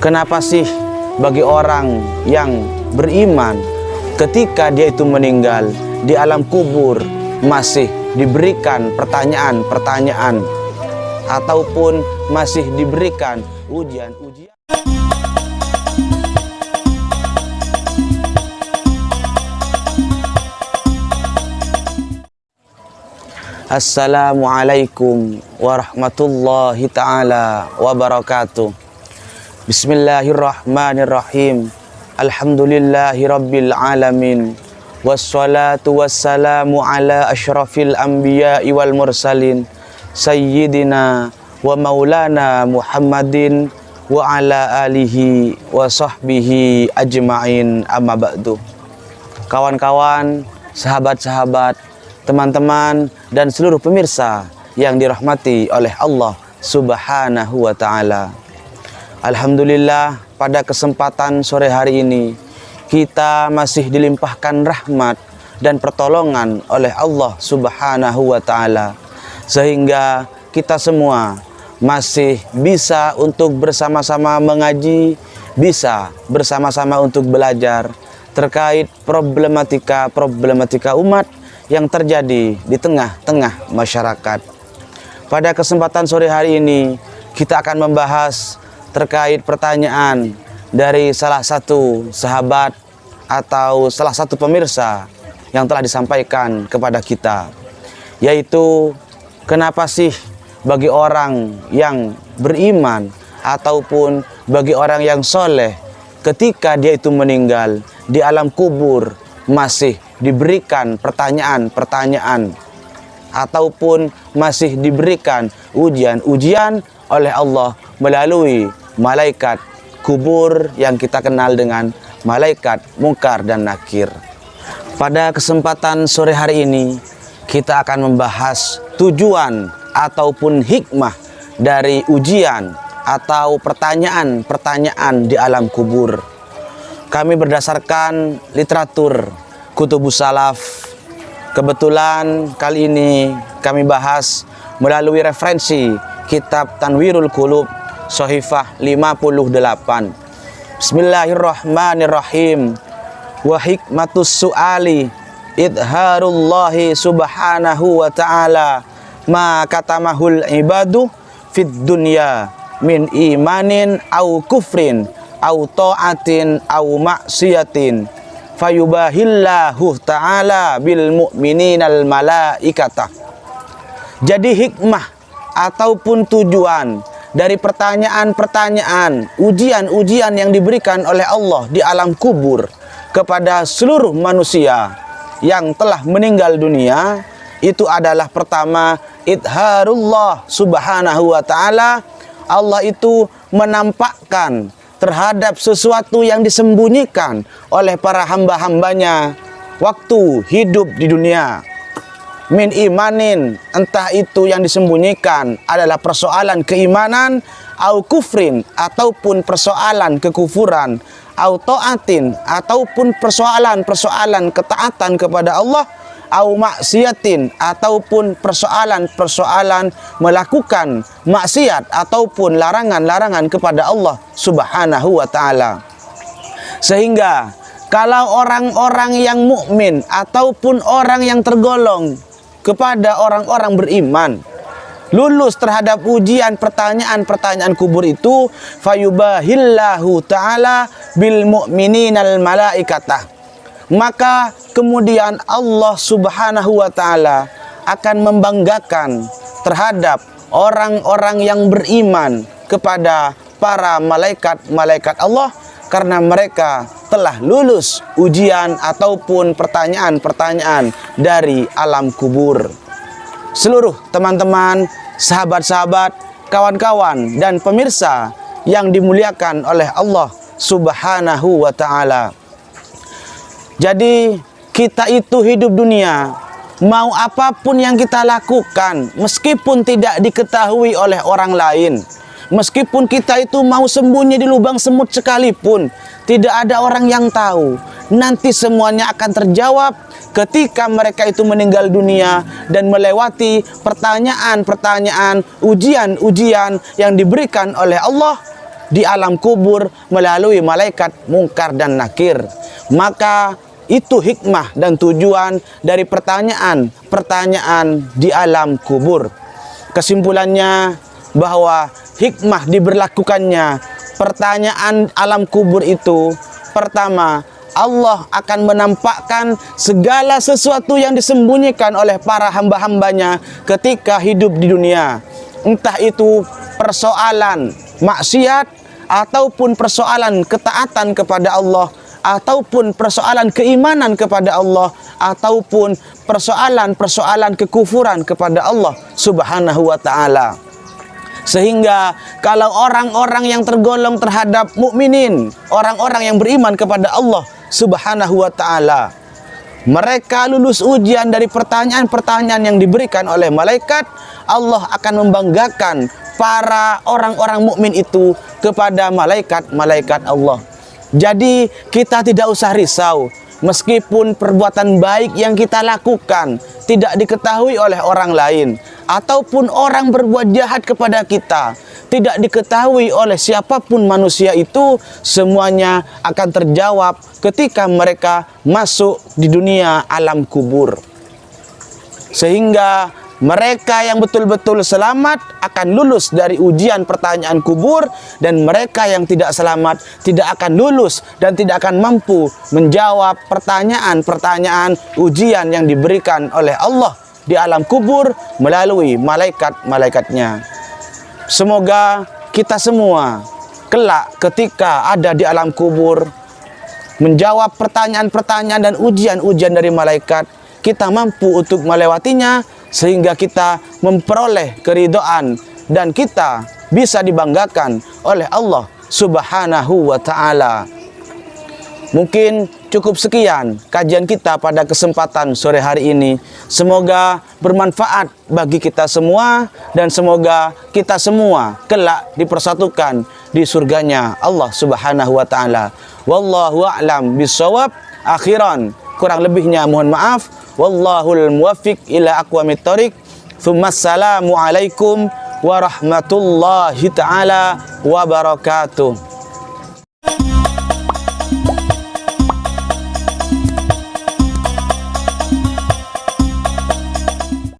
Kenapa sih bagi orang yang beriman ketika dia itu meninggal di alam kubur masih diberikan pertanyaan-pertanyaan ataupun masih diberikan ujian-ujian? Assalamualaikum warahmatullahi ta'ala wabarakatuh. Bismillahirrahmanirrahim. Alhamdulillahi rabbil alamin. Wassalatu wassalamu ala ashrafil anbiya'i wal mursalin Sayyidina wa maulana Muhammadin wa ala alihi wa sahbihi ajma'in, amma ba'du. Kawan-kawan, sahabat-sahabat, teman-teman, dan seluruh pemirsa yang dirahmati oleh Allah Subhanahu wa ta'ala. Alhamdulillah, pada kesempatan sore hari ini kita masih dilimpahkan rahmat dan pertolongan oleh Allah Subhanahu wa ta'ala, sehingga kita semua masih bisa untuk bersama-sama mengaji, bisa bersama-sama untuk belajar terkait problematika umat yang terjadi di tengah-tengah masyarakat. Pada kesempatan sore hari ini kita akan membahas terkait pertanyaan dari salah satu sahabat atau salah satu pemirsa yang telah disampaikan kepada kita, yaitu kenapa sih bagi orang yang beriman ataupun bagi orang yang soleh ketika dia itu meninggal di alam kubur masih diberikan pertanyaan-pertanyaan ataupun masih diberikan ujian-ujian oleh Allah melalui malaikat kubur yang kita kenal dengan malaikat Munkar dan Nakir. Pada kesempatan sore hari ini kita akan membahas tujuan ataupun hikmah dari ujian atau pertanyaan-pertanyaan di alam kubur. Kami berdasarkan literatur Kutubus Salaf. Kebetulan kali ini kami bahas melalui referensi kitab Tanwirul Qulub Shahifah 58. Bismillahirrahmanirrahim. Wa hikmatus su'ali idharullahi subhanahu wa ta'ala ma katamahul ibadu fid dunya min imanin au kufrin au ta'atin au maksiatin fayubahillahu ta'ala bil mu'mininal malaikata. Jadi hikmah ataupun tujuan dari pertanyaan-pertanyaan, ujian-ujian yang diberikan oleh Allah di alam kubur kepada seluruh manusia yang telah meninggal dunia, itu adalah pertama, idharullah subhanahu wa ta'ala. Allah itu menampakkan terhadap sesuatu yang disembunyikan oleh para hamba-hambanya waktu hidup di dunia. Min imanin, entah itu yang disembunyikan adalah persoalan keimanan, au kufrin, ataupun persoalan kekufuran, au ta'atin, ataupun persoalan-persoalan ketaatan kepada Allah, au maksiatin, ataupun persoalan-persoalan melakukan maksiat ataupun larangan-larangan kepada Allah Subhanahu wa ta'ala. Sehingga kalau orang-orang yang mukmin ataupun orang yang tergolong kepada orang-orang beriman lulus terhadap ujian pertanyaan-pertanyaan kubur itu, fayubahillahu ta'ala bil mu'mininal malaikatah, maka kemudian Allah Subhanahu wa ta'ala akan membanggakan terhadap orang-orang yang beriman kepada para malaikat-malaikat Allah, karena mereka telah lulus ujian ataupun pertanyaan-pertanyaan dari alam kubur. Seluruh teman-teman, sahabat-sahabat, kawan-kawan, dan pemirsa yang dimuliakan oleh Allah Subhanahu wa ta'ala. Jadi kita itu hidup dunia, mau apapun yang kita lakukan, meskipun tidak diketahui oleh orang lain, meskipun kita itu mau sembunyi di lubang semut sekalipun, tidak ada orang yang tahu. Nanti semuanya akan terjawab ketika mereka itu meninggal dunia dan melewati pertanyaan-pertanyaan, ujian-ujian yang diberikan oleh Allah di alam kubur melalui malaikat mungkar dan nakir. Maka itu hikmah dan tujuan dari pertanyaan di alam kubur. Kesimpulannya bahwa hikmah diberlakukannya pertanyaan alam kubur itu, pertama, Allah akan menampakkan segala sesuatu yang disembunyikan oleh para hamba-hambanya ketika hidup di dunia. Entah itu persoalan maksiat, ataupun persoalan ketaatan kepada Allah, ataupun persoalan keimanan kepada Allah, ataupun persoalan kekufuran kepada Allah Subhanahu wa ta'ala. Sehingga kalau orang-orang yang tergolong terhadap mukminin, orang-orang yang beriman kepada Allah Subhanahu wa ta'ala, mereka lulus ujian dari pertanyaan-pertanyaan yang diberikan oleh malaikat, Allah akan membanggakan para orang-orang mukmin itu kepada malaikat-malaikat Allah. Jadi kita tidak usah risau, meskipun perbuatan baik yang kita lakukan tidak diketahui oleh orang lain, ataupun orang berbuat jahat kepada kita tidak diketahui oleh siapapun manusia itu, semuanya akan terjawab ketika mereka masuk di dunia alam kubur. Sehingga mereka yang betul-betul selamat akan lulus dari ujian pertanyaan kubur, dan mereka yang tidak selamat tidak akan lulus dan tidak akan mampu menjawab pertanyaan-pertanyaan ujian yang diberikan oleh Allah di alam kubur melalui malaikat-malaikatnya. Semoga kita semua kelak ketika ada di alam kubur menjawab pertanyaan-pertanyaan dan ujian-ujian dari malaikat, kita mampu untuk melewatinya sehingga kita memperoleh keridhaan dan kita bisa dibanggakan oleh Allah Subhanahu wa ta'ala. Mungkin cukup sekian kajian kita pada kesempatan sore hari ini. Semoga bermanfaat bagi kita semua, dan semoga kita semua kelak dipersatukan di surganya Allah Subhanahu wa ta'ala. Wallahu a'lam bishawab. Akhiran, kurang lebihnya mohon maaf. Wallahul muwaffiq ila aqwamit thoriq. Assalamu alaikum warahmatullahi ta'ala wabarakatuh.